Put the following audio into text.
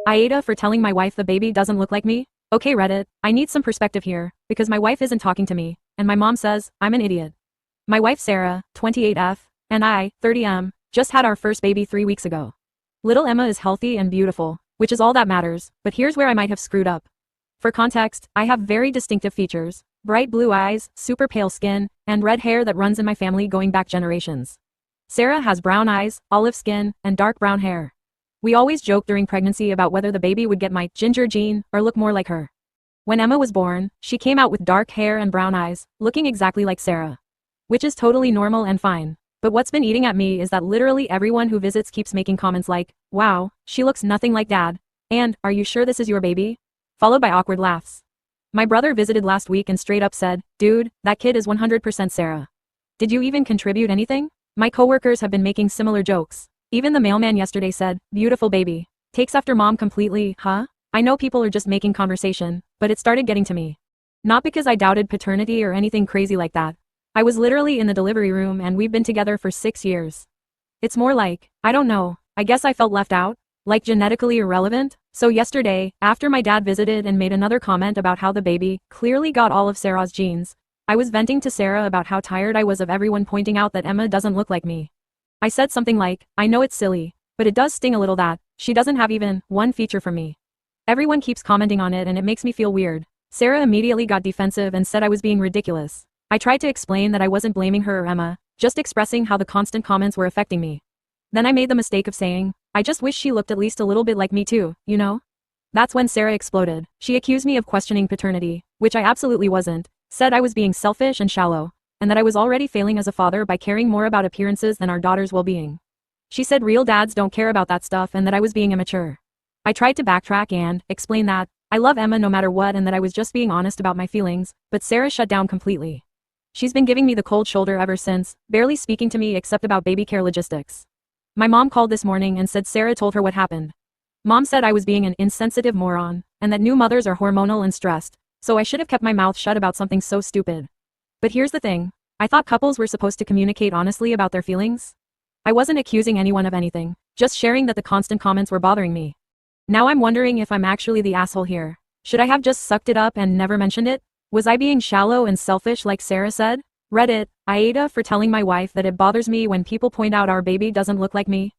AITA for telling my wife the baby doesn't look like me? Okay Reddit, I need some perspective here, because my wife isn't talking to me, and my mom says, I'm an idiot. My wife Sarah, 28F, and I, 30M, just had our first baby 3 weeks ago. Little Emma is healthy and beautiful, which is all that matters, but here's where I might have screwed up. For context, I have very distinctive features, bright blue eyes, super pale skin, and red hair that runs in my family going back generations. Sarah has brown eyes, olive skin, and dark brown hair. We always joked during pregnancy about whether the baby would get my ginger gene or look more like her. When Emma was born, she came out with dark hair and brown eyes, looking exactly like Sarah. Which is totally normal and fine. But what's been eating at me is that literally everyone who visits keeps making comments like, wow, she looks nothing like dad, and, are you sure this is your baby? Followed by awkward laughs. My brother visited last week and straight up said, dude, that kid is 100% Sarah. Did you even contribute anything? My coworkers have been making similar jokes. Even the mailman yesterday said, beautiful baby. Takes after mom completely, huh? I know people are just making conversation, but it started getting to me. Not because I doubted paternity or anything crazy like that. I was literally in the delivery room and we've been together for 6 years. It's more like, I don't know, I guess I felt left out, like genetically irrelevant. So yesterday, after my dad visited and made another comment about how the baby clearly got all of Sarah's genes, I was venting to Sarah about how tired I was of everyone pointing out that Emma doesn't look like me. I said something like, I know it's silly, but it does sting a little that she doesn't have even one feature for me. Everyone keeps commenting on it and it makes me feel weird. Sarah immediately got defensive and said I was being ridiculous. I tried to explain that I wasn't blaming her or Emma, just expressing how the constant comments were affecting me. Then I made the mistake of saying, I just wish she looked at least a little bit like me too, you know? That's when Sarah exploded. She accused me of questioning paternity, which I absolutely wasn't, said I was being selfish and shallow, and that I was already failing as a father by caring more about appearances than our daughter's well-being. She said real dads don't care about that stuff and that I was being immature. I tried to backtrack and explain that I love Emma no matter what and that I was just being honest about my feelings, but Sarah shut down completely. She's been giving me the cold shoulder ever since, barely speaking to me except about baby care logistics. My mom called this morning and said Sarah told her what happened. Mom said I was being an insensitive moron, and that new mothers are hormonal and stressed, so I should have kept my mouth shut about something so stupid. But here's the thing. I thought couples were supposed to communicate honestly about their feelings. I wasn't accusing anyone of anything, just sharing that the constant comments were bothering me. Now I'm wondering if I'm actually the asshole here. Should I have just sucked it up and never mentioned it? Was I being shallow and selfish like Sarah said? Reddit, AITA for telling my wife that it bothers me when people point out our baby doesn't look like me.